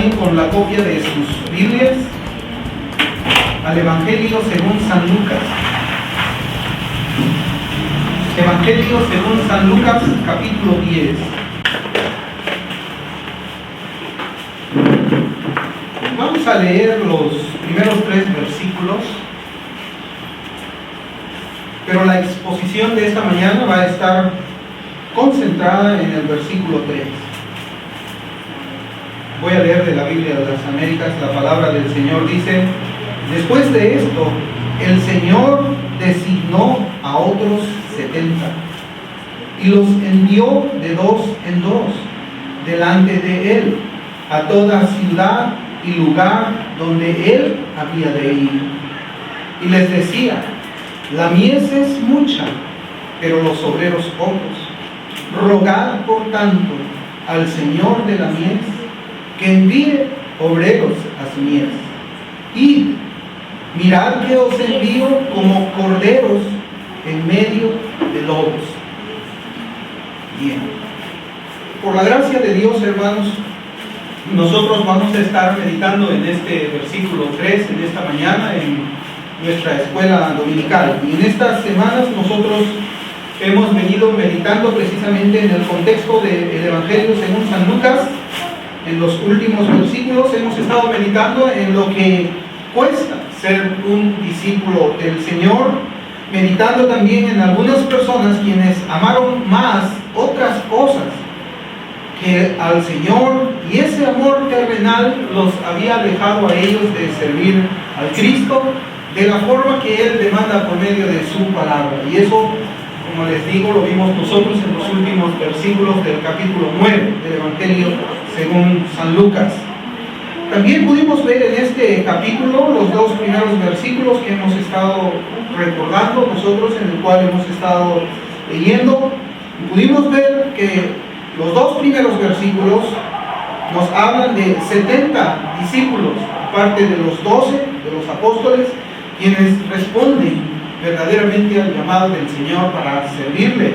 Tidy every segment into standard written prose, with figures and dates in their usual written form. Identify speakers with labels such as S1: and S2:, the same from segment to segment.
S1: acompañen con la copia de sus Biblias al Evangelio según San Lucas. Evangelio según San Lucas, capítulo 10. Vamos a leer los primeros 3 versículos, pero la exposición de esta mañana va a estar concentrada en el versículo 3. Voy a leer de la Biblia de las Américas. La palabra del Señor dice: después de esto, el Señor designó a otros 70 y los envió de 2 en 2 delante de él a toda ciudad y lugar donde él había de ir. Y les decía: la mies es mucha, pero los obreros pocos. Rogad por tanto al Señor de la mies que envíe obreros a su mies. Y mirad que os envío como corderos en medio de lobos. Bien. Por la gracia de Dios, hermanos, nosotros vamos a estar meditando en este versículo 3 en esta mañana en nuestra escuela dominical. Y en estas semanas nosotros hemos venido meditando precisamente en el contexto del Evangelio según San Lucas. En los últimos versículos hemos estado meditando en lo que cuesta ser un discípulo del Señor, meditando también en algunas personas quienes amaron más otras cosas que al Señor, y ese amor terrenal los había alejado a ellos de servir al Cristo de la forma que Él demanda por medio de su palabra. Y eso, como les digo, lo vimos nosotros en los últimos versículos del capítulo 9 del Evangelio según San Lucas. También pudimos ver en este capítulo los 2 primeros versículos que hemos estado recordando nosotros, en el cual hemos estado leyendo. Y pudimos ver que los 2 primeros versículos nos hablan de 70 discípulos, aparte de los 12 de los apóstoles, quienes responden verdaderamente al llamado del Señor para servirle.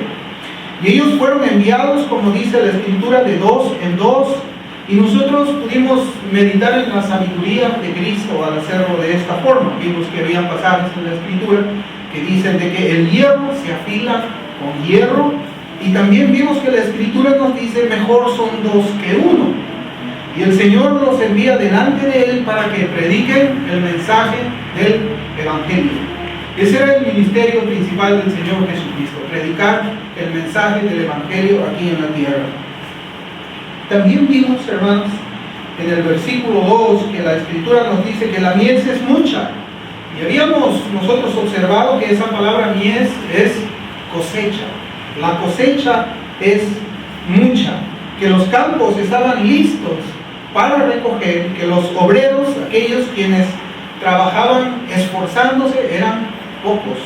S1: Y ellos fueron enviados, como dice la Escritura, de 2 en 2. Y nosotros pudimos meditar en la sabiduría de Cristo al hacerlo de esta forma. Vimos que habían pasajes en la Escritura que dicen de que el hierro se afila con hierro. Y también vimos que la Escritura nos dice: mejor son 2 que 1. Y el Señor los envía delante de Él para que prediquen el mensaje del Evangelio. Ese era el ministerio principal del Señor Jesucristo: predicar el mensaje del Evangelio aquí en la tierra. También vimos, hermanos, en el versículo 2 que la Escritura nos dice que la mies es mucha. Y habíamos nosotros observado que esa palabra mies es cosecha. La cosecha es mucha, que los campos estaban listos para recoger, que los obreros, aquellos quienes trabajaban esforzándose, eran pocos.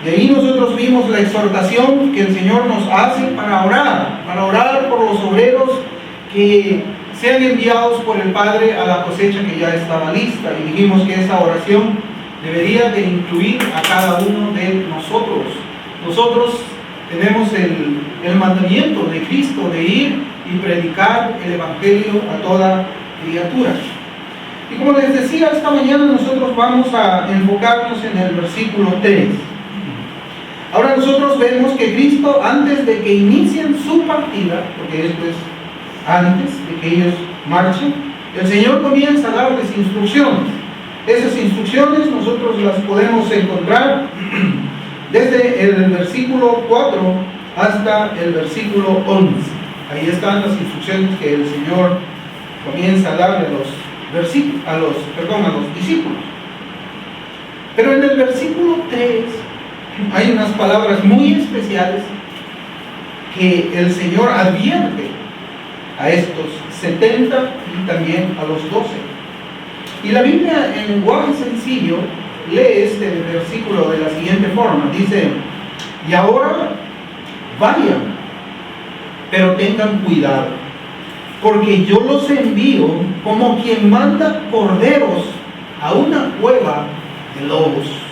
S1: De ahí nosotros vimos la exhortación que el Señor nos hace para orar por los obreros que sean enviados por el Padre a la cosecha que ya estaba lista. Y dijimos que esa oración debería de incluir a cada uno de nosotros. Nosotros tenemos el mandamiento de Cristo de ir y predicar el Evangelio a toda criatura. Y como les decía, esta mañana nosotros vamos a enfocarnos en el versículo 3. Ahora nosotros vemos que Cristo, antes de que inicien su partida, porque esto es antes de que ellos marchen, el Señor comienza a darles instrucciones. Esas instrucciones nosotros las podemos encontrar desde el versículo 4 hasta el versículo 11. Ahí están las instrucciones que el Señor comienza a darle a los discípulos. Pero en el versículo 3 hay unas palabras muy especiales que el Señor advierte a estos 70 y también a los 12. Y la Biblia, en lenguaje sencillo, lee este versículo de la siguiente forma. Dice: y ahora vayan, pero tengan cuidado, porque yo los envío como quien manda corderos a una cueva de lobos.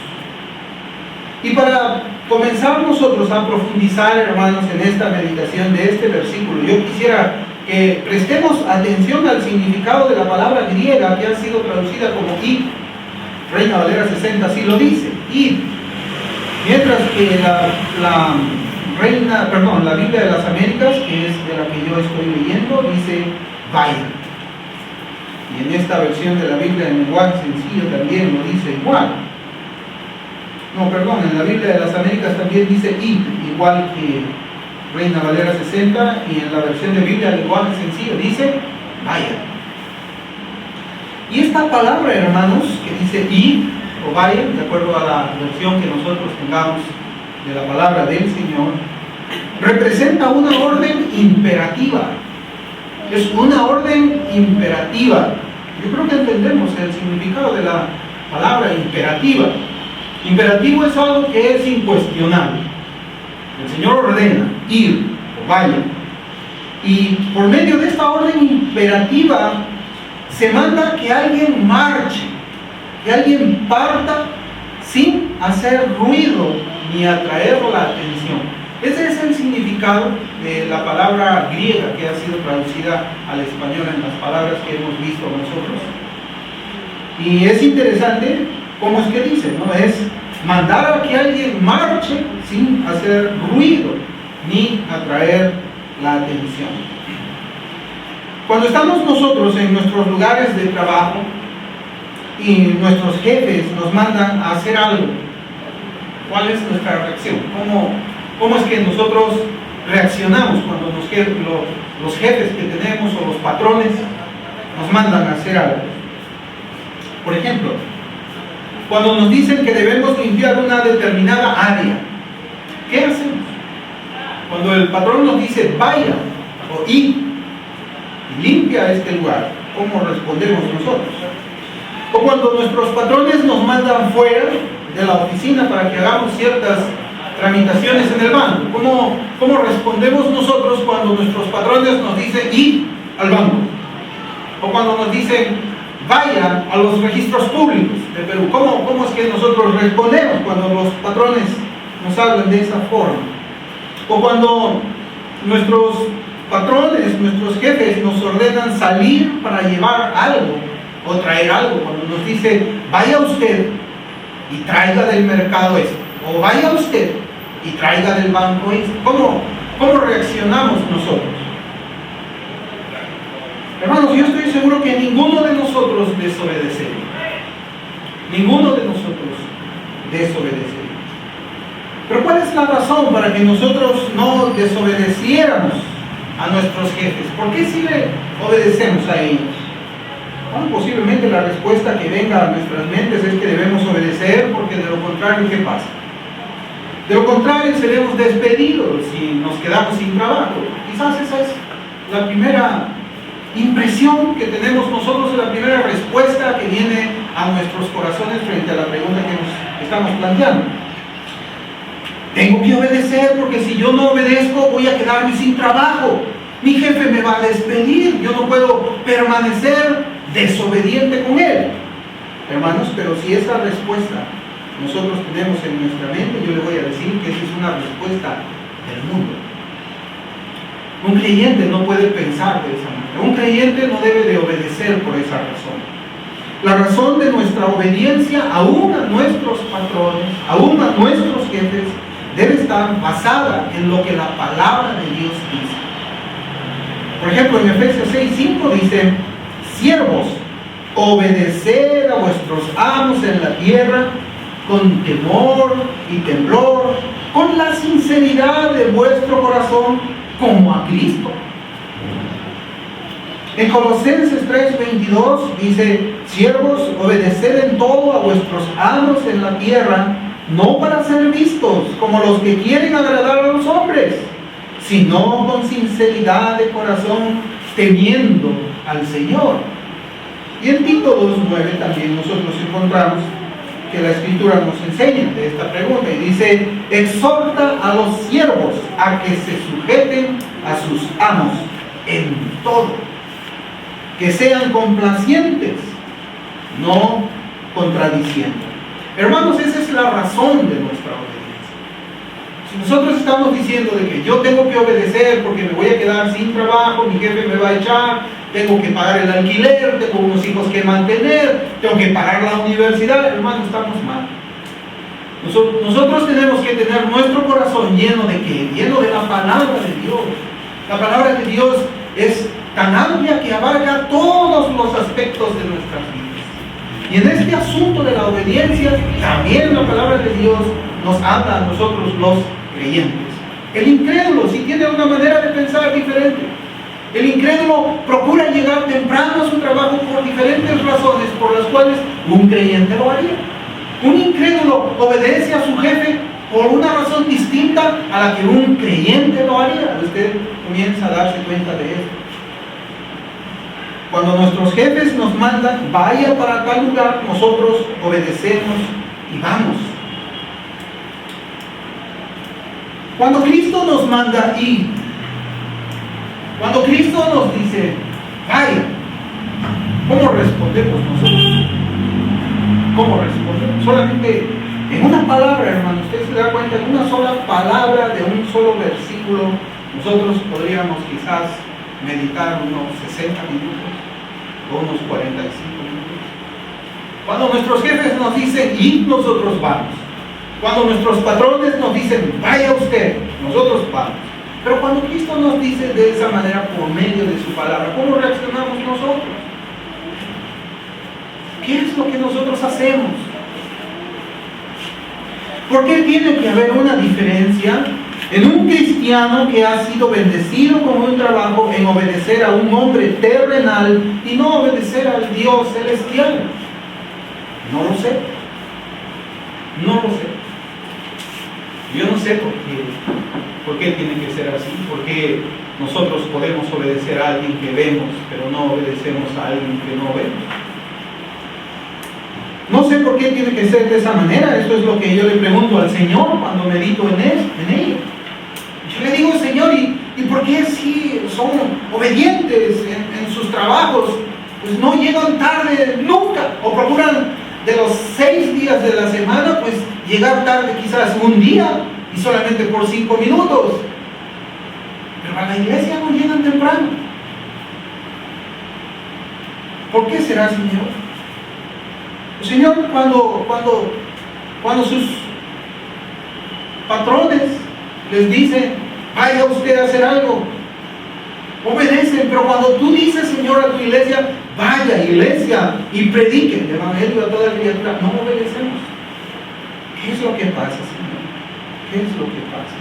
S1: Y para comenzar nosotros a profundizar, hermanos, en esta meditación de este versículo, yo quisiera que prestemos atención al significado de la palabra griega que ha sido traducida como id. Reina Valera 60 así lo dice, id. Mientras que la Biblia de las Américas, que es de la que yo estoy leyendo, dice vaya. Y en esta versión de la Biblia en lenguaje sencillo también lo dice igual. En la Biblia de las Américas también dice id, igual que Reina Valera 60, y en la versión de Biblia en lenguaje sencillo dice vaya. Y esta palabra, hermanos, que dice id o vaya, de acuerdo a la versión que nosotros tengamos de la palabra del Señor, representa una orden imperativa. Es una orden imperativa. Yo creo que entendemos el significado de la palabra imperativa. Imperativo es algo que es incuestionable. El Señor ordena ir o vaya. Y por medio de esta orden imperativa se manda que alguien marche, que alguien parta sin hacer ruido ni atraer la atención. Ese es el significado de la palabra griega que ha sido traducida al español en las palabras que hemos visto nosotros. Y es interesante cómo es que dice, ¿no? Es mandar a que alguien marche sin hacer ruido ni atraer la atención. Cuando estamos nosotros en nuestros lugares de trabajo y nuestros jefes nos mandan a hacer algo, ¿cuál es nuestra reacción? ¿Cómo es que nosotros reaccionamos cuando los jefes que tenemos o los patrones nos mandan a hacer algo? Por ejemplo, cuando nos dicen que debemos limpiar una determinada área, ¿qué hacemos? Cuando el patrón nos dice vaya o y limpia este lugar, ¿cómo respondemos nosotros? O cuando nuestros patrones nos mandan fuera de la oficina para que hagamos ciertas tramitaciones en el banco, ¿cómo respondemos nosotros cuando nuestros patrones nos dicen ir al banco? O cuando nos dicen vaya a los registros públicos de Perú, ¿cómo es que nosotros respondemos cuando los patrones nos hablan de esa forma? O cuando nuestros patrones, nuestros jefes nos ordenan salir para llevar algo o traer algo, cuando nos dice vaya usted y traiga del mercado esto, o vaya usted y traiga del banco esto, ¿cómo reaccionamos nosotros? Hermanos, yo estoy seguro que ninguno de nosotros desobedecería. Ninguno de nosotros desobedecería. Pero ¿cuál es la razón para que nosotros no desobedeciéramos a nuestros jefes? ¿Por qué si le obedecemos a ellos? Bueno, posiblemente la respuesta que venga a nuestras mentes es que debemos obedecer, porque de lo contrario, ¿qué pasa? De lo contrario, seremos despedidos y nos quedamos sin trabajo. Quizás esa es la primera impresión que tenemos nosotros, es la primera respuesta que viene a nuestros corazones frente a la pregunta que nos estamos planteando. Tengo que obedecer, porque si yo no obedezco voy a quedarme sin trabajo. Mi jefe me va a despedir, yo no puedo permanecer desobediente con él. Hermanos, pero si esa respuesta nosotros tenemos en nuestra mente, yo le voy a decir que esa es una respuesta del mundo. Un creyente no puede pensar de esa manera. Un creyente no debe de obedecer por esa razón. La razón de nuestra obediencia, aún a nuestros patrones, aún a nuestros jefes, debe estar basada en lo que la palabra de Dios dice. Por ejemplo, en Efesios 6:5 dice: siervos, obedeced a vuestros amos en la tierra con temor y temblor, con la sinceridad de vuestro corazón, como a Cristo. En Colosenses 3:22 dice: siervos, obedeced en todo a vuestros amos en la tierra, no para ser vistos como los que quieren agradar a los hombres, sino con sinceridad de corazón, temiendo al Señor. Y en Tito 2:9 también nosotros encontramos que la Escritura nos enseña de esta pregunta y dice: exhorta a los siervos a que se sujeten a sus amos en todo, que sean complacientes, no contradiciendo. Hermanos, esa es la razón de nuestra obediencia. Si nosotros estamos diciendo de que yo tengo que obedecer porque me voy a quedar sin trabajo, mi jefe me va a echar, tengo que pagar el alquiler, tengo unos hijos que mantener, tengo que pagar la universidad, hermano, estamos mal. Nosotros tenemos que tener nuestro corazón lleno de ¿qué? Lleno de la palabra de Dios. La palabra de Dios es tan amplia que abarca todos los aspectos de nuestras vidas. Y en este asunto de la obediencia, también la palabra de Dios nos habla a nosotros los creyentes. El incrédulo sí tiene una manera de pensar diferente. El incrédulo procura llegar temprano a su trabajo por diferentes razones por las cuales un creyente lo haría. Un incrédulo obedece a su jefe por una razón distinta a la que un creyente lo haría. Usted comienza a darse cuenta de esto. Cuando nuestros jefes nos mandan, vaya para tal lugar, nosotros obedecemos y vamos. Cuando Cristo nos manda ir, cuando Cristo nos dice, vaya, ¿cómo respondemos nosotros? ¿Cómo respondemos? Solamente en una palabra, hermano, usted se da cuenta, en una sola palabra de un solo versículo, nosotros podríamos quizás meditar unos 60 minutos o unos 45 minutos. Cuando nuestros jefes nos dicen, id, nosotros vamos. Cuando nuestros patrones nos dicen, vaya usted, nosotros vamos. Pero cuando Cristo nos dice de esa manera por medio de su palabra, ¿cómo reaccionamos nosotros? ¿Qué es lo que nosotros hacemos? ¿Por qué tiene que haber una diferencia en un cristiano que ha sido bendecido con un trabajo en obedecer a un hombre terrenal y no obedecer al Dios celestial? No lo sé. No lo sé. Yo no sé por qué tiene que ser así, por qué nosotros podemos obedecer a alguien que vemos, pero no obedecemos a alguien que no vemos. No sé por qué tiene que ser de esa manera. Eso es lo que yo le pregunto al Señor cuando medito en ello. Yo le digo, Señor, ¿y por qué si son obedientes en sus trabajos, pues no llegan tarde nunca? O procuran de los 6 días de la semana, pues llegar tarde quizás un día y solamente por 5 minutos. Pero a la iglesia no llegan temprano. ¿Por qué será, Señor? El Señor, cuando sus patrones les dicen, vaya usted a hacer algo, obedecen. Pero cuando tú dices, Señor, a tu iglesia, vaya iglesia y prediquen el evangelio a toda criatura, no obedecemos. ¿Qué es lo que pasa, Señor? ¿Qué es lo que pasa?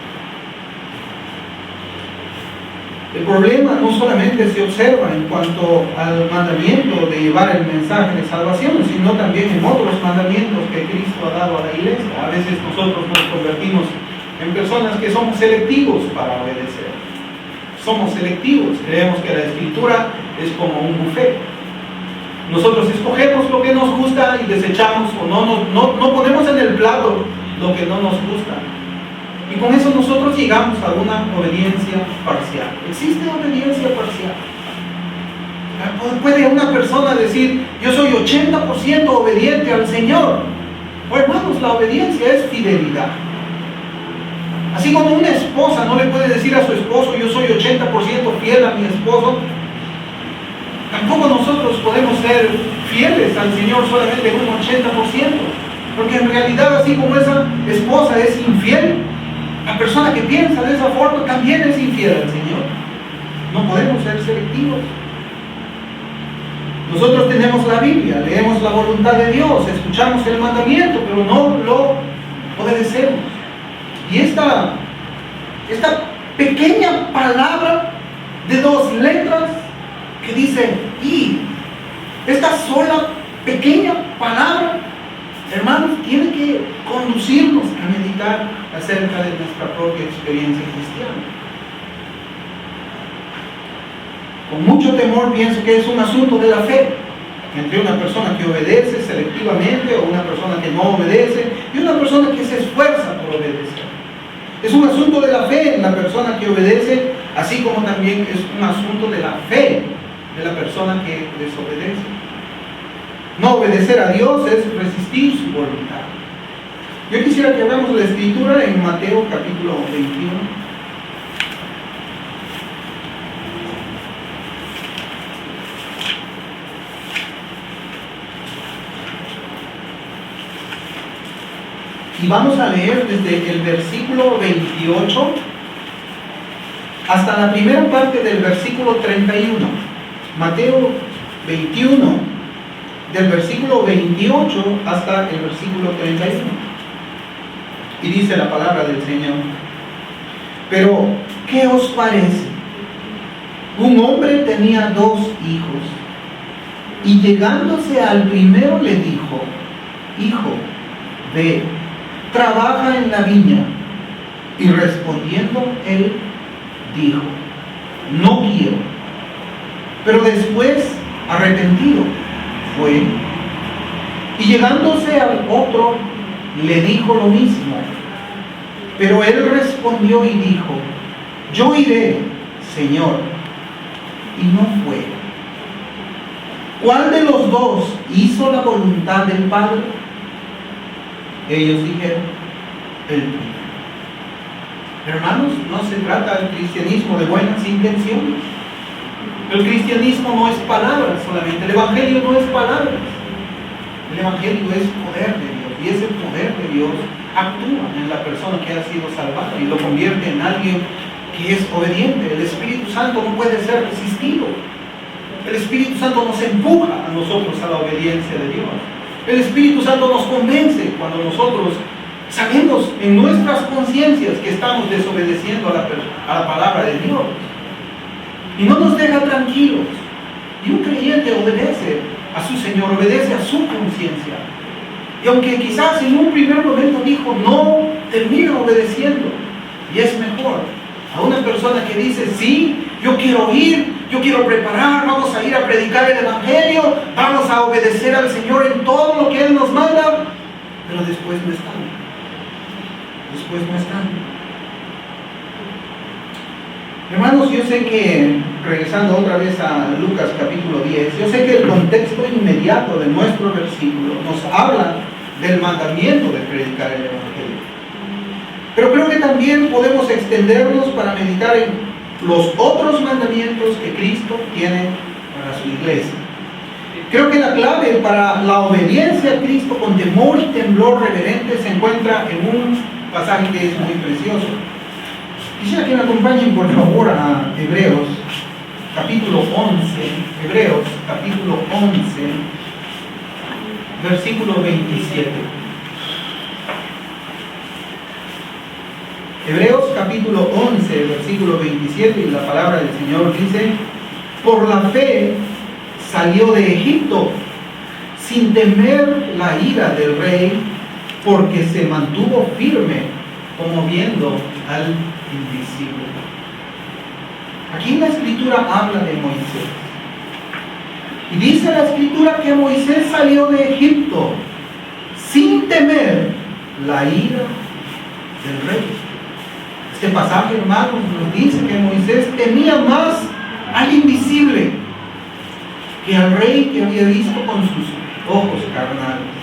S1: El problema no solamente se observa en cuanto al mandamiento de llevar el mensaje de salvación, sino también en otros mandamientos que Cristo ha dado a la iglesia. A veces nosotros nos convertimos en personas que somos selectivos para obedecer. Somos selectivos, creemos que la Escritura es como un buffet. Nosotros escogemos lo que nos gusta y desechamos o no ponemos en el plato lo que no nos gusta. Y con eso nosotros llegamos a una obediencia parcial. ¿Existe obediencia parcial? ¿Puede una persona decir, yo soy 80% obediente al Señor? Pues hermanos, la obediencia es fidelidad. Así como una esposa no le puede decir a su esposo, yo soy 80% fiel a mi esposo, tampoco nosotros podemos ser fieles al Señor solamente en un 80%. Porque en realidad, así como esa esposa es infiel, la persona que piensa de esa forma también es infiel al Señor. No podemos ser selectivos. Nosotros tenemos la Biblia, leemos la voluntad de Dios, escuchamos el mandamiento, pero no lo obedecemos. Y esta pequeña palabra de 2 letras que dice y, esta sola pequeña palabra, hermanos, tiene que conducirnos a meditar acerca de nuestra propia experiencia cristiana. Con mucho temor pienso que es un asunto de la fe, entre una persona que obedece selectivamente o una persona que no obedece y una persona que se esfuerza por obedecer. Es un asunto de la fe en la persona que obedece, así como también es un asunto de la fe de la persona que desobedece. No obedecer a Dios es resistir su voluntad. Yo quisiera que veamos la escritura en Mateo capítulo 21. Y vamos a leer desde el versículo 28 hasta la primera parte del versículo 31. Mateo 21, del versículo 28 hasta el versículo 31. Y dice la palabra del Señor: pero, ¿qué os parece? Un hombre tenía 2 hijos, y llegándose al primero le dijo: hijo, ve, trabaja en la viña. Y respondiendo él dijo: no quiero. Pero después, arrepentido, fue. Y llegándose al otro, le dijo lo mismo. Pero él respondió y dijo: yo iré, Señor. Y no fue. ¿Cuál de los 2 hizo la voluntad del Padre? Ellos dijeron: el primero. Hermanos, no se trata del cristianismo de buenas intenciones. El cristianismo no es palabras solamente. El evangelio no es palabras. El evangelio es poder de Dios. Y ese poder de Dios actúa en la persona que ha sido salvada y lo convierte en alguien que es obediente. El Espíritu Santo no puede ser resistido. El Espíritu Santo nos empuja a nosotros a la obediencia de Dios. El Espíritu Santo nos convence cuando nosotros sabemos en nuestras conciencias que estamos desobedeciendo a la palabra de Dios. Y no nos deja tranquilos. Y un creyente obedece a su Señor, obedece a su conciencia. Y aunque quizás en un primer momento dijo no, termina obedeciendo. Y es mejor a una persona que dice: sí, yo quiero ir, yo quiero preparar, vamos a ir a predicar el evangelio, vamos a obedecer al Señor en todo lo que Él nos manda, pero después no están. Después no están. Hermanos, yo sé que, regresando otra vez a Lucas capítulo 10, yo sé que el contexto inmediato de nuestro versículo nos habla del mandamiento de predicar el evangelio. Pero creo que también podemos extendernos para meditar en los otros mandamientos que Cristo tiene para su iglesia. Creo que la clave para la obediencia a Cristo con temor y temblor reverente se encuentra en un pasaje que es muy precioso. Quisiera que me acompañen por favor a Hebreos capítulo 11, Hebreos capítulo 11, versículo 27. Hebreos capítulo 11, versículo 27, y la palabra del Señor dice: por la fe salió de Egipto sin temer la ira del rey, porque se mantuvo firme como viendo al invisible. Aquí la escritura habla de Moisés. Y dice la escritura que Moisés salió de Egipto sin temer la ira del rey. Este pasaje, hermanos, nos dice que Moisés temía más al invisible que al rey que había visto con sus ojos carnales.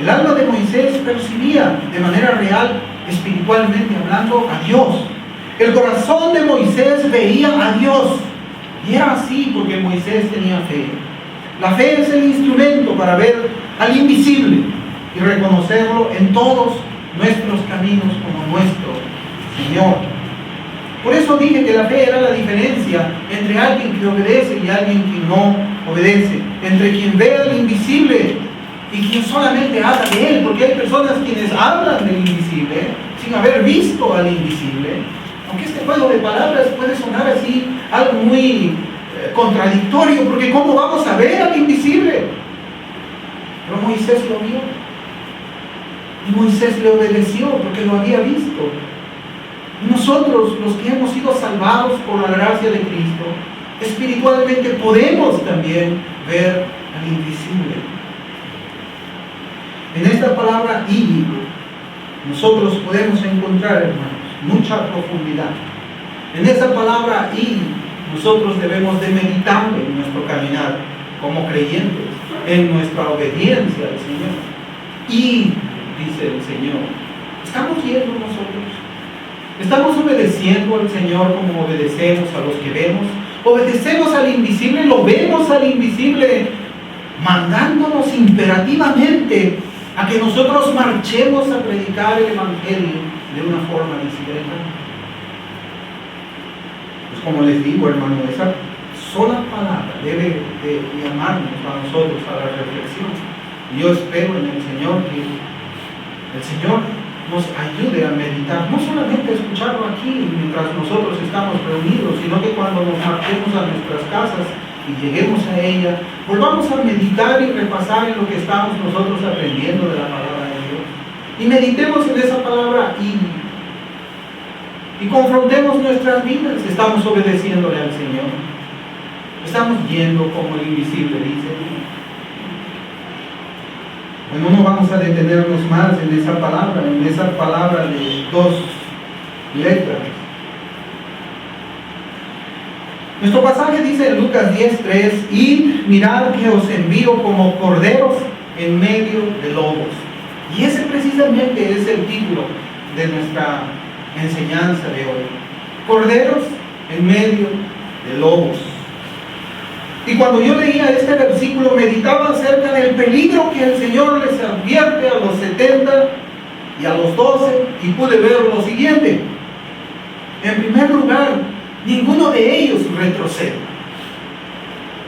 S1: El alma de Moisés percibía de manera real, espiritualmente hablando, a Dios. El corazón de Moisés veía a Dios. Y era así porque Moisés tenía fe. La fe es el instrumento para ver al invisible y reconocerlo en todos nuestros caminos como nuestro Señor. Por eso dije que la fe era la diferencia entre alguien que obedece y alguien que no obedece. Entre quien ve al invisible y quien solamente habla de Él. Porque hay personas quienes hablan del invisible sin haber visto al invisible. Aunque este juego de palabras puede sonar así algo muy contradictorio, porque ¿cómo vamos a ver al invisible? Pero Moisés lo vio. Y Moisés le obedeció porque lo había visto. Y nosotros, los que hemos sido salvados por la gracia de Cristo, espiritualmente podemos también ver al invisible. En esta palabra "y" nosotros podemos encontrar, hermanos, mucha profundidad. En esa palabra "y" nosotros debemos de meditar en nuestro caminar como creyentes, en nuestra obediencia al Señor. Y dice el Señor. ¿Estamos yendo nosotros? ¿Estamos obedeciendo al Señor como obedecemos a los que vemos? ¿Obedecemos al invisible? ¿Lo vemos al invisible mandándonos imperativamente a que nosotros marchemos a predicar el Evangelio de una forma discreta? Pues como les digo, hermano, esa sola palabra debe de llamarnos a nosotros a la reflexión. Y yo espero en el Señor que el Señor nos ayude a meditar, no solamente a escucharlo aquí mientras nosotros estamos reunidos, sino que cuando nos marchemos a nuestras casas y lleguemos a ella, volvamos a meditar y repasar en lo que estamos nosotros aprendiendo de la palabra de Dios. Y meditemos en esa palabra y confrontemos nuestras vidas. ¿Estamos obedeciéndole al Señor? ¿Estamos yendo como el invisible dice? Bueno, no vamos a detenernos más en esa palabra de 2 letras. Nuestro pasaje dice en Lucas 10:3, y mirad que os envío como corderos en medio de lobos. Y ese precisamente es el título de nuestra enseñanza de hoy. Corderos en medio de lobos. Y cuando yo leía este versículo, meditaba acerca del peligro que el Señor les advierte a los 70 y a los 12, y pude ver lo siguiente. En primer lugar, ninguno de ellos retrocede.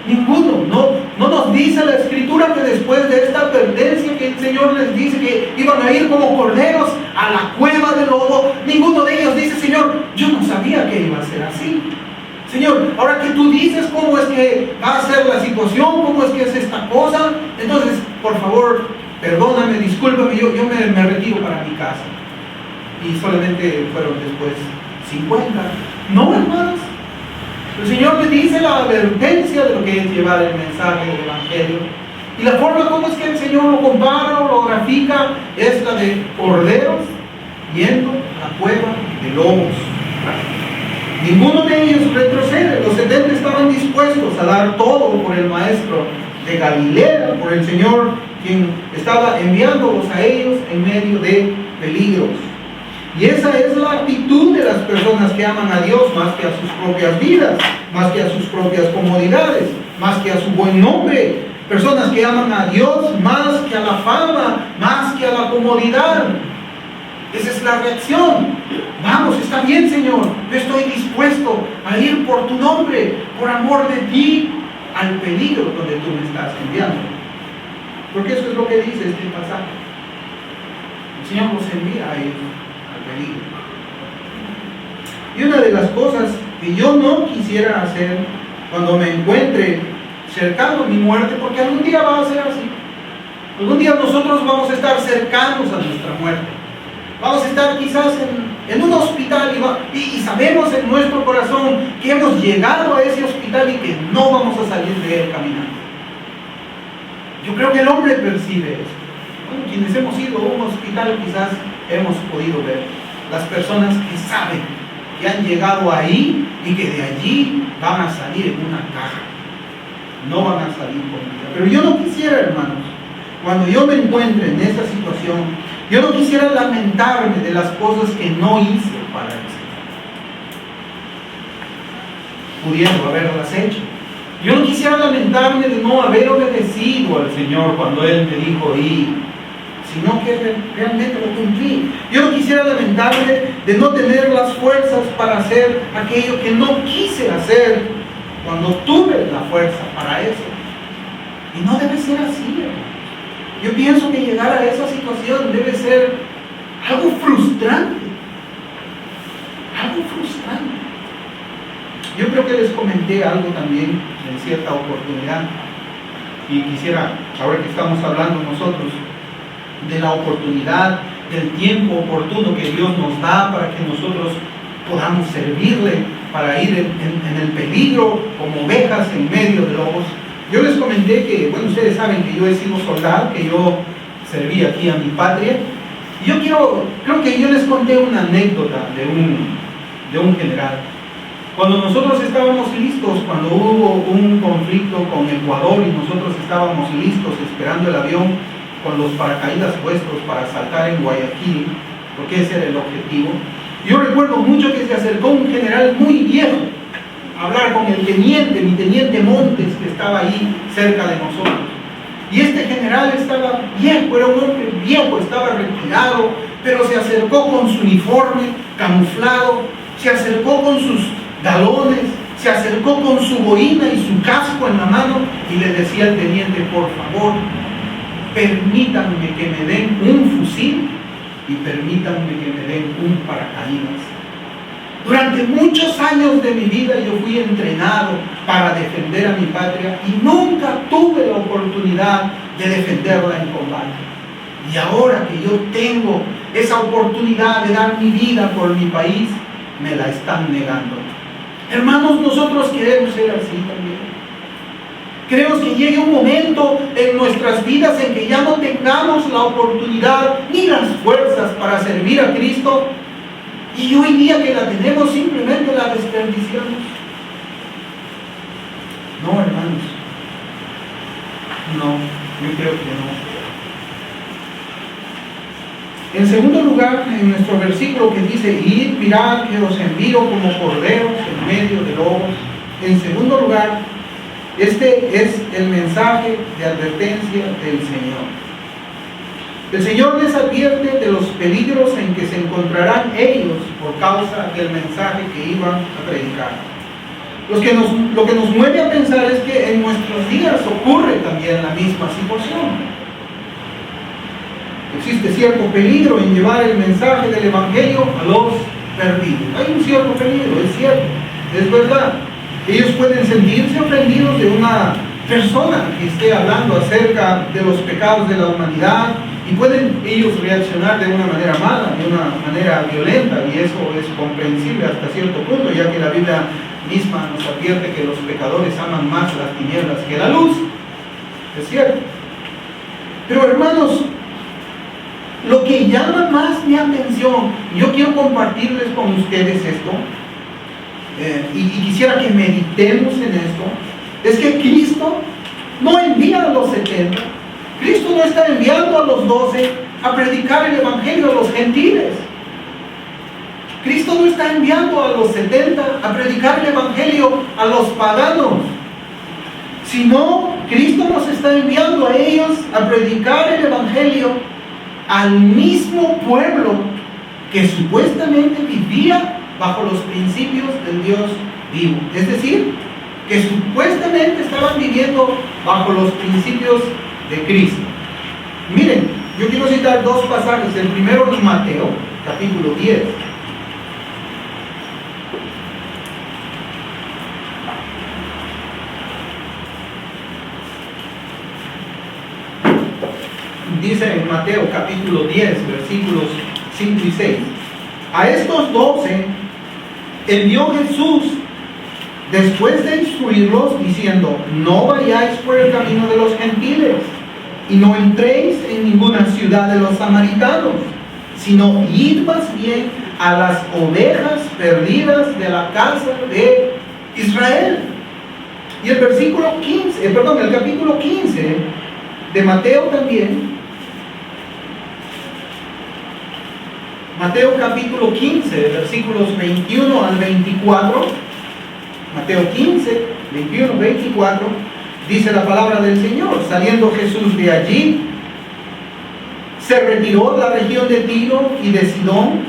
S1: Ninguno. No nos dice la Escritura que después de esta advertencia que el Señor les dice que iban a ir como corderos a la cueva del lobo, ninguno de ellos dice: Señor, yo no sabía que iba a ser así. Señor, ahora que tú dices cómo es que va a ser la situación, cómo es que es esta cosa, entonces, por favor, perdóname, discúlpame, yo me retiro para mi casa. Y solamente fueron después 50. No, hermanos. El Señor le dice la advertencia de lo que es llevar el mensaje del Evangelio. Y la forma como es que el Señor lo compara o lo grafica es la de corderos yendo a la cueva de lobos. Ninguno de ellos retrocede. Los 70 estaban dispuestos a dar todo por el Maestro de Galilea, por el Señor, quien estaba enviándolos a ellos en medio de peligros. Y esa es la actitud de las personas que aman a Dios más que a sus propias vidas, más que a sus propias comodidades, más que a su buen nombre. Personas que aman a Dios más que a la fama, más que a la comodidad. Esa es la reacción. Vamos, está bien, Señor, yo estoy dispuesto a ir por tu nombre, por amor de ti, al peligro donde tú me estás enviando. Porque eso es lo que dice este pasaje. El Señor nos envía a ellos al peligro. Y una de las cosas que yo no quisiera hacer cuando me encuentre cercano a mi muerte, porque algún día va a ser así. Algún día nosotros vamos a estar cercanos a nuestra muerte. Vamos a estar quizás en un hospital y sabemos en nuestro corazón que hemos llegado a ese hospital y que no vamos a salir de él caminando. Yo creo que el hombre percibe eso. Bueno, quienes hemos ido a un hospital quizás hemos podido ver las personas que saben que han llegado ahí y que de allí van a salir en una caja. No van a salir con vida. Pero yo no quisiera, hermanos, cuando yo me encuentre en esa situación, yo no quisiera lamentarme de las cosas que no hice para el Señor, pudiendo haberlas hecho. Yo no quisiera lamentarme de no haber obedecido al Señor cuando Él me dijo ir, sino que realmente lo cumplí. Yo no quisiera lamentarme de no tener las fuerzas para hacer aquello que no quise hacer cuando tuve la fuerza para eso. Y no debe ser así, hermano. Yo pienso que llegar a esa situación debe ser algo frustrante. Algo frustrante. Yo creo que les comenté algo también en cierta oportunidad. Y quisiera, ahora que estamos hablando nosotros de la oportunidad, del tiempo oportuno que Dios nos da para que nosotros podamos servirle, para ir en el peligro como ovejas en medio de lobos. Yo les comenté que, bueno, ustedes saben que yo he sido soldado, que yo serví aquí a mi patria. Y yo creo que yo les conté una anécdota de un general. Cuando nosotros estábamos listos, cuando hubo un conflicto con Ecuador y nosotros estábamos listos esperando el avión, con los paracaídas puestos para saltar en Guayaquil, porque ese era el objetivo. Yo recuerdo mucho que se acercó un general muy viejo a hablar con el teniente, mi teniente Montes, que estaba ahí cerca de nosotros. Y este general estaba viejo, era un hombre viejo, estaba retirado, pero se acercó con su uniforme camuflado, se acercó con sus galones, se acercó con su boina y su casco en la mano y le decía al teniente: por favor, permítanme que me den un fusil y permítanme que me den un paracaídas. Durante muchos años de mi vida yo fui entrenado para defender a mi patria y nunca tuve la oportunidad de defenderla en combate. Y ahora que yo tengo esa oportunidad de dar mi vida por mi país, me la están negando. Hermanos, nosotros queremos ser así también. Queremos que llegue un momento en nuestras vidas en que ya no tengamos la oportunidad ni las fuerzas para servir a Cristo, y hoy día que la tenemos simplemente la desperdiciamos. No, hermanos, no, yo creo que no. En segundo lugar, en nuestro versículo que dice: id, mirad que os envío como corderos en medio de lobos. En segundo lugar, este es el mensaje de advertencia del Señor. El Señor les advierte de los peligros en que se encontrarán ellos por causa del mensaje que iban a predicar. Lo que nos mueve a pensar es que en nuestros días ocurre también la misma situación. Existe cierto peligro en llevar el mensaje del Evangelio a los perdidos. Hay un cierto peligro, es cierto, es verdad. Ellos pueden sentirse ofendidos de una persona que esté hablando acerca de los pecados de la humanidad, y pueden ellos reaccionar de una manera mala, de una manera violenta, y eso es comprensible hasta cierto punto, ya que la Biblia misma nos advierte que los pecadores aman más las tinieblas que la luz. Es cierto. Pero hermanos, lo que llama más mi atención, yo quiero compartirles con ustedes esto, y quisiera que meditemos en esto, es que Cristo no envía a los 70, Cristo no está enviando a los 12 a predicar el Evangelio a los gentiles. Cristo no está enviando a los 70 a predicar el Evangelio a los paganos, sino Cristo nos está enviando a ellos a predicar el Evangelio al mismo pueblo que supuestamente vivía bajo los principios del Dios vivo. Es decir, que supuestamente estaban viviendo bajo los principios de Cristo. Miren, yo quiero citar dos pasajes. El primero es Mateo, capítulo 10. Dice en Mateo capítulo 10, versículos 5 y 6. A estos 12 envió Jesús después de instruirlos, diciendo: no vayáis por el camino de los gentiles, y no entréis en ninguna ciudad de los samaritanos, sino id más bien a las ovejas perdidas de la casa de Israel. Y el versículo 15, el capítulo 15 de Mateo también, Mateo capítulo 15, versículos 21 al 24, Mateo 15, 21, 24, dice la palabra del Señor: saliendo Jesús de allí, se retiró a la región de Tiro y de Sidón,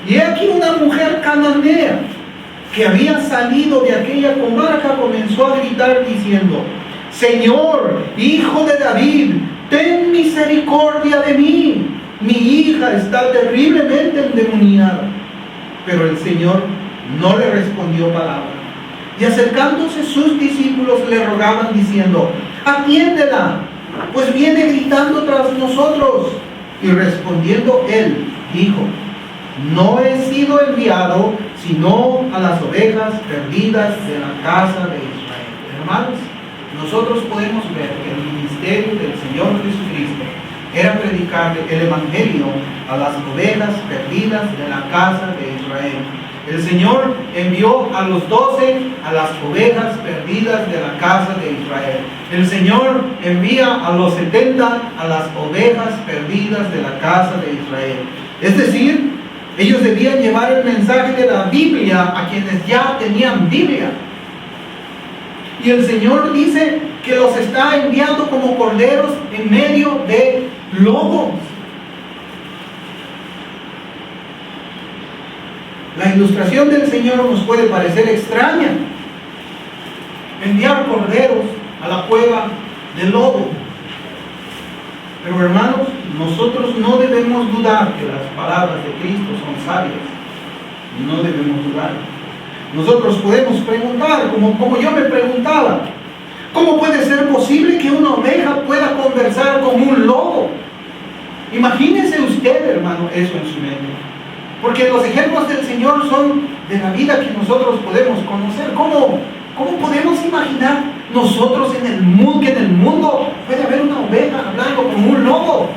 S1: y he aquí una mujer cananea que había salido de aquella comarca comenzó a gritar diciendo: Señor, Hijo de David, ten misericordia de mí, mi hija está terriblemente endemoniada. Pero el Señor no le respondió palabra. Y acercándose sus discípulos le rogaban diciendo: atiéndela, pues viene gritando tras nosotros. Y respondiendo él, dijo: no he sido enviado sino a las ovejas perdidas de la casa de Israel. Hermanos, nosotros podemos ver que el ministerio del Señor Jesucristo era predicar el Evangelio a las ovejas perdidas de la casa de Israel. El Señor envió a los 12 a las ovejas perdidas de la casa de Israel. El Señor envía a los 70 a las ovejas perdidas de la casa de Israel. Es decir, ellos debían llevar el mensaje de la Biblia a quienes ya tenían Biblia. Y el Señor dice que los está enviando como corderos en medio de lobos. La ilustración del Señor nos puede parecer extraña. Enviar corderos a la cueva del lobo. Pero hermanos, nosotros no debemos dudar que las palabras de Cristo son sabias. No debemos dudar. Nosotros podemos preguntar, como yo me preguntaba, ¿cómo puede ser posible que una oveja pueda conversar con un lobo? Imagínese usted, hermano, eso en su mente. Porque los ejemplos del Señor son de la vida que nosotros podemos conocer. ¿Cómo podemos imaginar nosotros que en el mundo puede haber una oveja hablando con un lobo?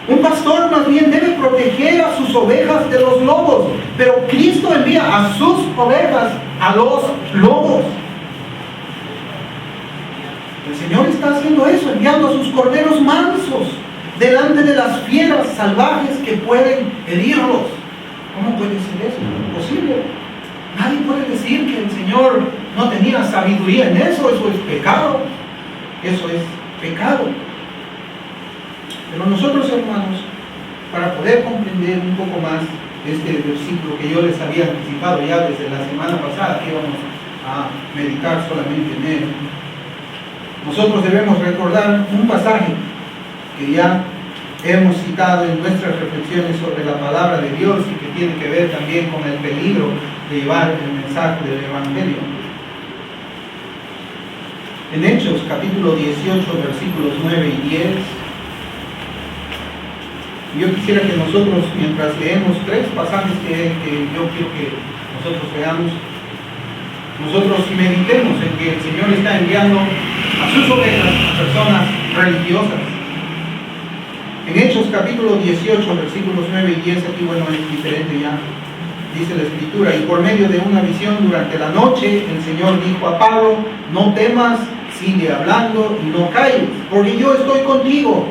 S1: Un pastor más bien debe proteger a sus ovejas de los lobos, pero Cristo envía a sus ovejas a los lobos. El Señor está haciendo eso, enviando a sus corderos mansos delante de las fieras salvajes que pueden herirlos. ¿Cómo puede ser eso? Imposible. Nadie puede decir que el Señor no tenía sabiduría en eso. Eso es pecado. Eso es pecado. Pero nosotros, hermanos, para poder comprender un poco más este versículo que yo les había anticipado ya desde la semana pasada, que íbamos a meditar solamente en él, nosotros debemos recordar un pasaje que ya hemos citado en nuestras reflexiones sobre la palabra de Dios y que tiene que ver también con el peligro de llevar el mensaje del Evangelio. En Hechos capítulo 18 versículos 9 y 10, yo quisiera que nosotros, mientras leemos tres pasajes que yo quiero que nosotros veamos, nosotros meditemos en que el Señor está enviando a sus ovejas, a personas religiosas. En Hechos capítulo 18, versículos 9 y 10, aquí bueno, es diferente ya, dice la Escritura: y por medio de una visión durante la noche, el Señor dijo a Pablo: no temas, sigue hablando y no calles, porque yo estoy contigo,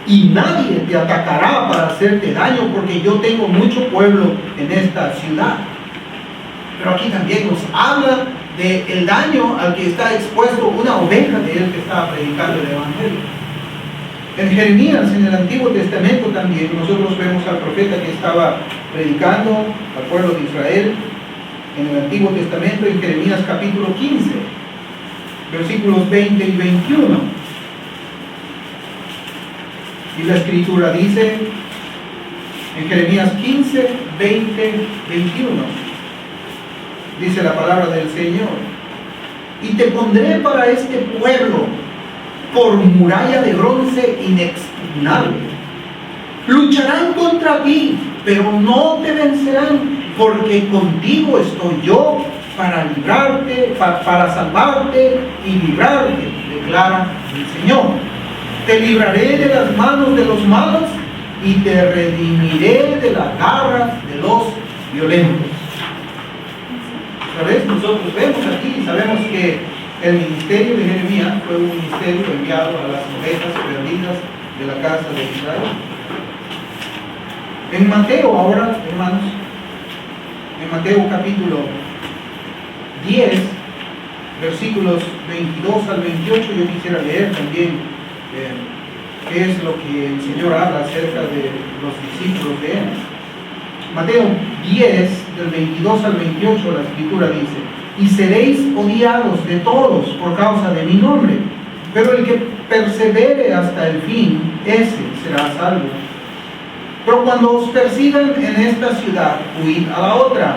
S1: y nadie te atacará para hacerte daño, porque yo tengo mucho pueblo en esta ciudad. Pero aquí también nos habla del daño al que está expuesto una oveja de él que estaba predicando el Evangelio. En Jeremías, en el Antiguo Testamento también, nosotros vemos al profeta que estaba predicando al pueblo de Israel. En el Antiguo Testamento, en Jeremías capítulo 15, versículos 20 y 21. Y la Escritura dice, en Jeremías 15, 20, 21, dice la palabra del Señor: y te pondré para este pueblo por muralla de bronce inexpugnable. Lucharán contra ti, pero no te vencerán, porque contigo estoy yo para librarte, para salvarte y librarte, declara el Señor. Te libraré de las manos de los malos y te redimiré de las garras de los violentos. ¿Sabes? Nosotros vemos aquí y sabemos que el ministerio de Jeremías fue un ministerio enviado a las ovejas perdidas de la casa de Israel. En Mateo ahora, hermanos, en Mateo capítulo 10, versículos 22 al 28, yo quisiera leer también qué es lo que el Señor habla acerca de los discípulos de él. Mateo 10, del 22 al 28, la Escritura dice: y seréis odiados de todos por causa de mi nombre, pero el que persevere hasta el fin, ese será salvo. Pero cuando os persigan en esta ciudad, huid a la otra,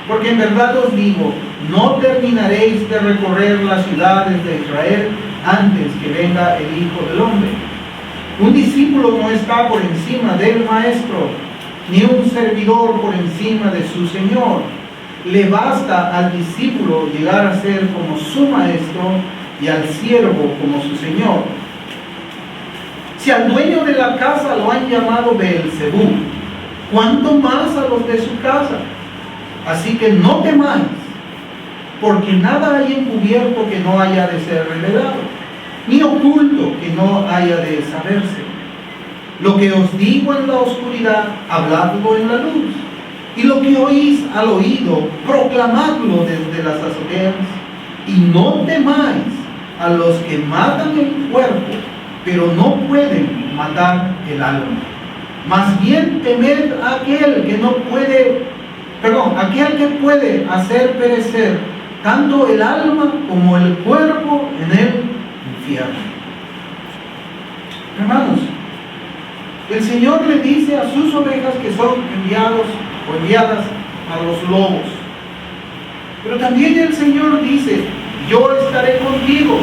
S1: porque en verdad os digo, no terminaréis de recorrer las ciudades de Israel antes que venga el Hijo del Hombre. Un discípulo no está por encima del maestro, ni un servidor por encima de su Señor. Le basta al discípulo llegar a ser como su maestro y al siervo como su señor. Si al dueño de la casa lo han llamado Beelzebú, ¿cuánto más a los de su casa? Así que no temáis, porque nada hay encubierto que no haya de ser revelado, ni oculto que no haya de saberse. Lo que os digo en la oscuridad, habladlo en la luz. Y lo que oís al oído, proclamadlo desde las azoteas. Y no temáis a los que matan el cuerpo, pero no pueden matar el alma. Más bien temed a aquel que puede hacer perecer tanto el alma como el cuerpo en el infierno. Hermanos, el Señor le dice a sus ovejas que son enviados o enviadas a los lobos. Pero también el Señor dice: yo estaré contigo,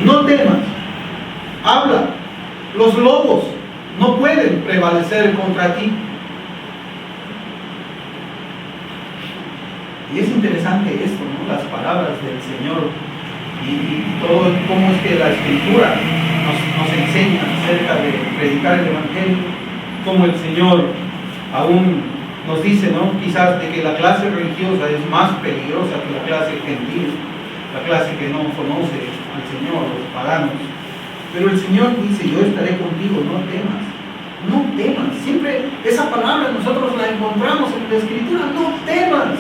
S1: no temas, habla, los lobos no pueden prevalecer contra ti. Y es interesante esto, ¿no? Las palabras del Señor y todo cómo es que la Escritura nos enseña acerca de predicar el Evangelio, como el Señor aún nos dice, ¿no? Quizás de que la clase religiosa es más peligrosa que la clase gentil, la clase que no conoce al Señor, los paganos. Pero el Señor dice: yo estaré contigo, no temas. No temas. Siempre esa palabra nosotros la encontramos en la Escritura: no temas,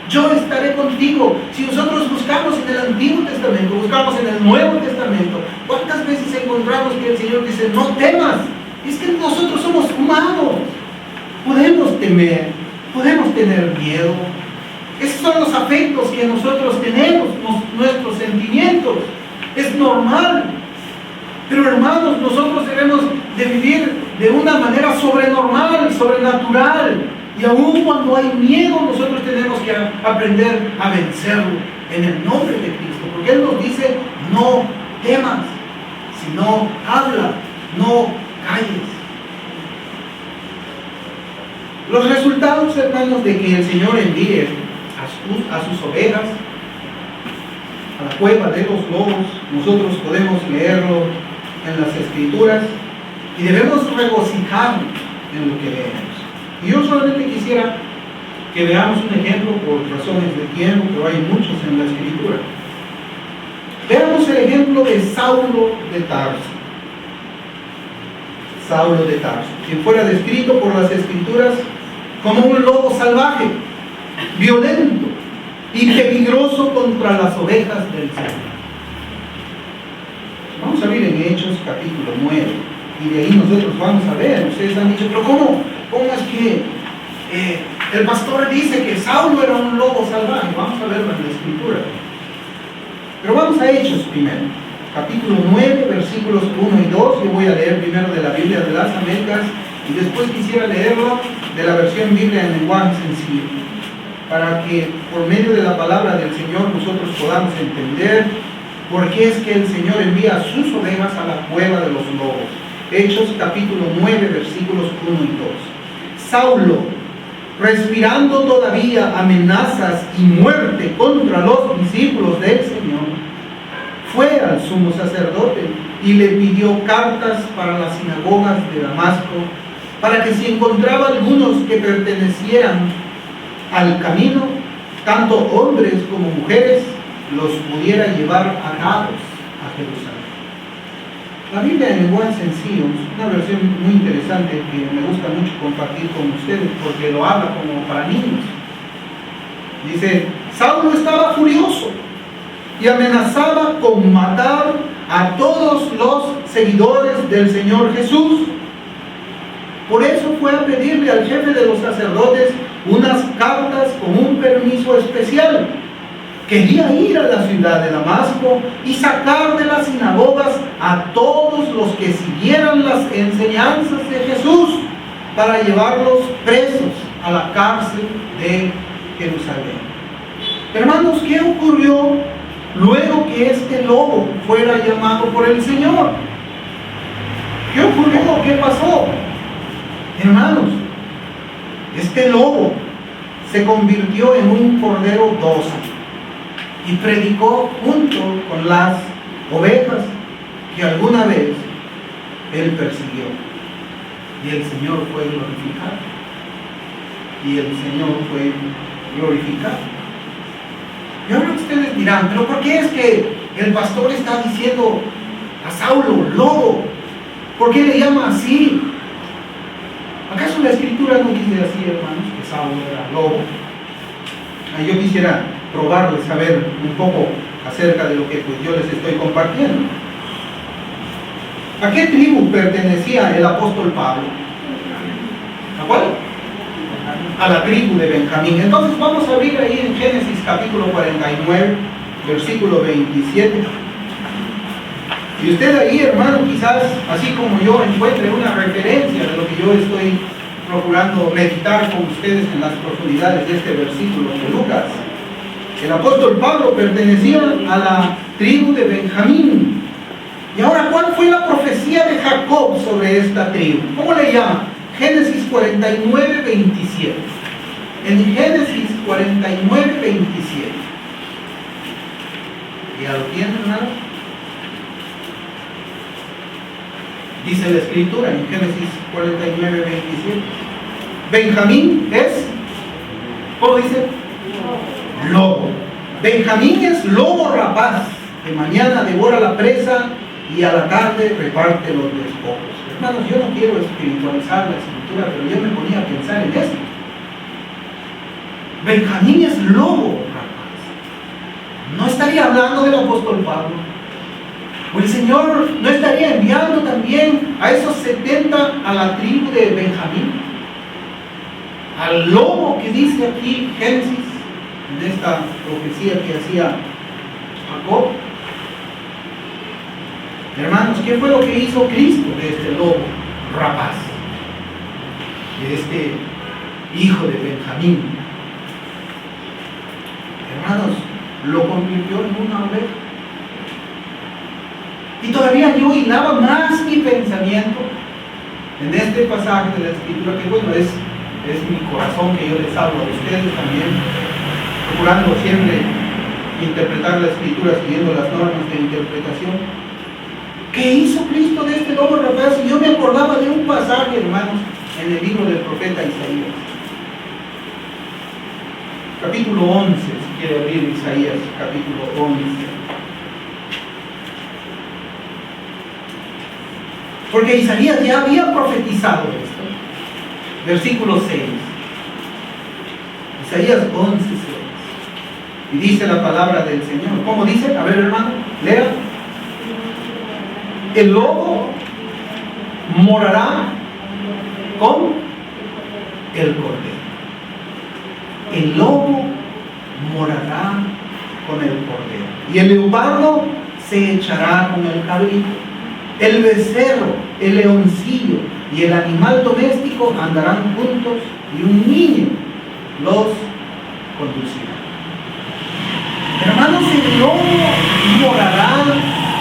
S1: yo estaré contigo. Si nosotros buscamos en el Antiguo Testamento, buscamos en el Nuevo Testamento, ¿cuántas veces encontramos que el Señor dice: no temas? Es que nosotros somos humanos, podemos temer, podemos tener miedo. Esos son los afectos que nosotros tenemos, nuestros sentimientos. Es normal. Pero hermanos, nosotros debemos de vivir de una manera sobrenormal, sobrenatural. Y aún cuando hay miedo, nosotros tenemos que aprender a vencerlo en el nombre de Cristo. Porque Él nos dice: no temas, sino habla, no calles. Los resultados, hermanos, de que el Señor envíe a sus ovejas a la cueva de los lobos, nosotros podemos leerlo en las Escrituras y debemos regocijarnos en lo que leemos. Y yo solamente quisiera que veamos un ejemplo por razones de tiempo, pero hay muchos en la Escritura. Veamos el ejemplo de Saulo de Tarso. Saulo de Tarso, quien fuera descrito por las Escrituras como un lobo salvaje, violento y peligroso contra las ovejas del Señor. Vamos a ver en Hechos capítulo 9, y de ahí nosotros vamos a ver. Ustedes han dicho: pero ¿cómo es que el pastor dice que Saulo era un lobo salvaje? Vamos a verlo en la Escritura. Pero vamos a Hechos primero, capítulo 9, versículos 1 y 2. Yo voy a leer primero de la Biblia de las Américas y después quisiera leerlo de la versión Biblia en lenguaje sencillo, para que por medio de la palabra del Señor nosotros podamos entender por qué es que el Señor envía a sus ovejas a la cueva de los lobos. Hechos capítulo 9, versículos 1 y 2. Saulo, respirando todavía amenazas y muerte contra los discípulos del Señor, fue al sumo sacerdote y le pidió cartas para las sinagogas de Damasco, para que si encontraba algunos que pertenecieran al camino, tanto hombres como mujeres, los pudiera llevar atados a Jerusalén. La Biblia en lenguaje sencillo es una versión muy interesante que me gusta mucho compartir con ustedes, porque lo habla como para niños. Dice: Saulo estaba furioso y amenazaba con matar a todos los seguidores del Señor Jesús. Por eso fue a pedirle al jefe de los sacerdotes unas cartas con un permiso especial. Quería ir a la ciudad de Damasco y sacar de las sinagogas a todos los que siguieran las enseñanzas de Jesús, para llevarlos presos a la cárcel de Jerusalén. Hermanos, ¿qué ocurrió luego que este lobo fuera llamado por el Señor? ¿Qué ocurrió? ¿Qué pasó? Hermanos, este lobo se convirtió en un cordero dócil y predicó junto con las ovejas que alguna vez él persiguió, y el Señor fue glorificado. y el Señor fue glorificado. Y ahora ustedes dirán, pero ¿por qué es que el pastor está diciendo a Saulo lobo? ¿Por qué le llama así? ¿Acaso la escritura no dice así, hermanos, que Saulo era lobo? Yo quisiera probarles, saber un poco acerca de lo que pues, yo les estoy compartiendo. ¿A qué tribu pertenecía el apóstol Pablo? ¿A cuál? A la tribu de Benjamín. Entonces vamos a abrir ahí en Génesis capítulo 49, versículo 27. Y usted ahí, hermano, quizás, así como yo, encuentre una referencia de lo que yo estoy procurando meditar con ustedes en las profundidades de este versículo de Lucas. El apóstol Pablo pertenecía a la tribu de Benjamín. Y ahora, ¿cuál fue la profecía de Jacob sobre esta tribu? ¿Cómo le llama? Génesis 49, 27. En Génesis 49, 27. ¿Ya lo tienen, hermano? Dice la escritura en Génesis 49, 27. Benjamín es, ¿cómo dice? Lobo. Benjamín es lobo rapaz. De mañana devora la presa y a la tarde reparte los despojos. Hermanos, yo no quiero espiritualizar la escritura, pero yo me ponía a pensar en esto. Benjamín es lobo rapaz. ¿No estaría hablando del apóstol Pablo? ¿O el Señor no estaría enviando también a esos 70 a la tribu de Benjamín? Al lobo que dice aquí Génesis, en esta profecía que hacía Jacob. Hermanos, ¿qué fue lo que hizo Cristo de este lobo rapaz? De este hijo de Benjamín. Hermanos, lo convirtió en una oveja. Y todavía yo hilaba más mi pensamiento en este pasaje de la escritura, que bueno, es mi corazón que yo les hablo a ustedes también, procurando siempre interpretar la escritura siguiendo las normas de interpretación. ¿Qué hizo Cristo de este lobo rapaz? Y yo me acordaba de un pasaje, hermanos, en el libro del profeta Isaías. Capítulo 11, si quiere abrir Isaías, capítulo 11. Porque Isaías ya había profetizado esto. Versículo 6. Isaías 11, 6. Y dice la palabra del Señor. ¿Cómo dice? A ver, hermano, lea. El lobo morará con el cordero. El lobo morará con el cordero. Y el leopardo se echará con el cabrito. El becerro, el leoncillo y el animal doméstico andarán juntos y un niño los conducirá. Hermanos, el lobo morará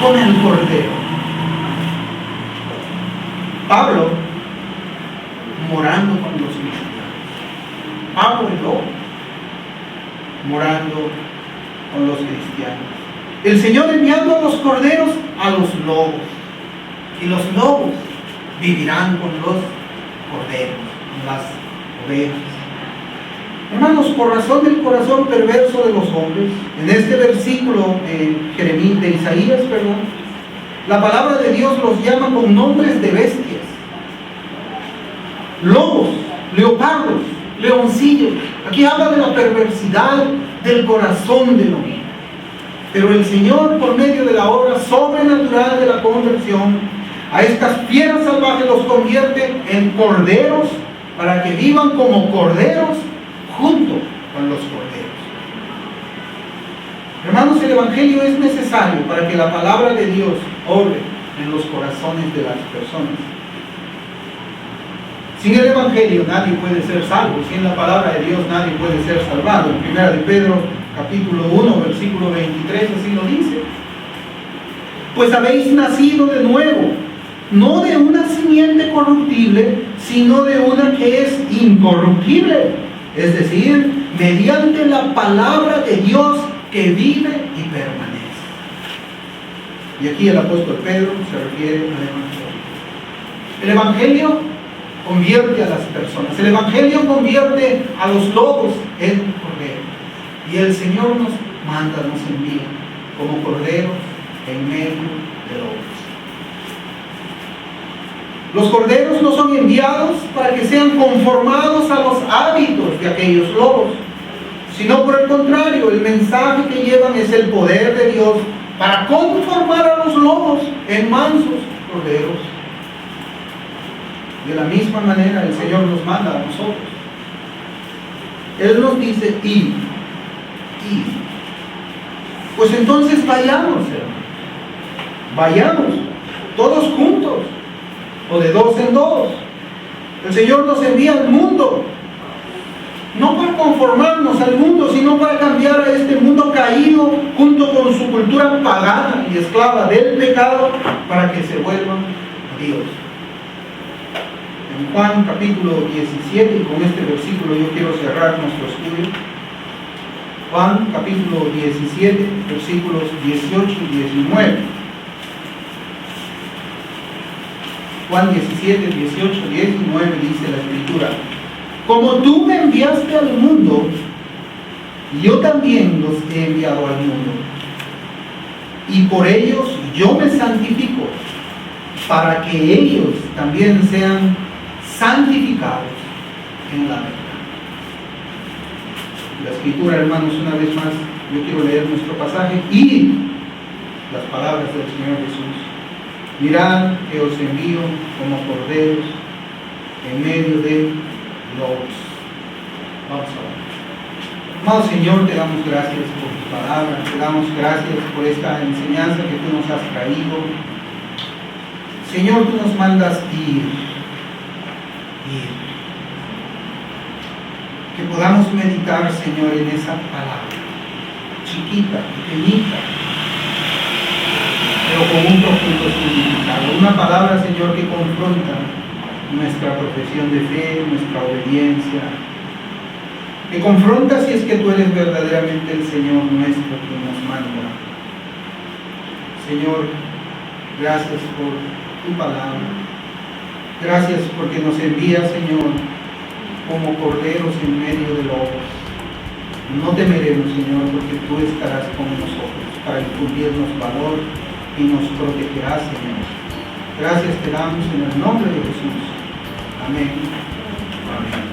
S1: con el cordero. Pablo morando con los cristianos. Pablo el lobo morando con los cristianos. El Señor enviando a los corderos a los lobos. Y los lobos vivirán con los corderos, con las ovejas. Hermanos, por razón del corazón perverso de los hombres, en este versículo de Isaías, la palabra de Dios los llama con nombres de bestias. Lobos, leopardos, leoncillos. Aquí habla de la perversidad del corazón del hombre. Pero el Señor, por medio de la obra sobrenatural de la conversión, a estas fieras salvajes los convierte en corderos para que vivan como corderos junto con los corderos. Hermanos, el Evangelio es necesario para que la palabra de Dios obre en los corazones de las personas. Sin el Evangelio nadie puede ser salvo. Sin la palabra de Dios nadie puede ser salvado. En 1 de Pedro, capítulo 1, versículo 23, así lo dice. Pues habéis nacido de nuevo, no de una simiente corruptible, sino de una que es incorruptible, es decir, mediante la palabra de Dios que vive y permanece. Y aquí el apóstol Pedro se refiere al Evangelio. El Evangelio convierte a las personas. El Evangelio convierte a los lobos en corderos. Y el Señor nos manda, nos envía como corderos en medio de lobos. Los corderos no son enviados para que sean conformados a los hábitos de aquellos lobos, sino por el contrario, el mensaje que llevan es el poder de Dios para conformar a los lobos en mansos corderos. De la misma manera el Señor nos manda a nosotros. Él nos dice, id. Pues entonces vayamos, hermanos. Vayamos, todos juntos, o de dos en dos. El Señor nos envía al mundo, no para conformarnos al mundo, sino para cambiar a este mundo caído junto con su cultura pagana y esclava del pecado, para que se vuelvan a Dios. En Juan capítulo 17, y con este versículo yo quiero cerrar nuestro estudio. Juan capítulo 17, versículos 18 y 19. Juan 17, 18, 19 dice la Escritura: como tú me enviaste al mundo, yo también los he enviado al mundo. Y por ellos yo me santifico, para que ellos también sean santificados en la verdad. La Escritura, hermanos, una vez más, yo quiero leer nuestro pasaje y las palabras del Señor Jesús. Mirad que os envío como corderos en medio de lobos. Vamos a ver. Amado Señor, te damos gracias por tu palabra, te damos gracias por esta enseñanza que tú nos has traído. Señor, tú nos mandas ir. Que podamos meditar, Señor, en esa palabra, chiquita, pequeñita, pero con un profundo significado. Una palabra, Señor, que confronta nuestra profesión de fe, nuestra obediencia, que confronta si es que tú eres verdaderamente el Señor nuestro que nos manda. Señor, gracias por tu palabra. Gracias porque nos envías, Señor, como corderos en medio de lobos. No temeremos, Señor, porque tú estarás con nosotros para infundirnos valor y nos protegerás, Señor. Gracias te damos en el nombre de Jesús. Amén. Amén.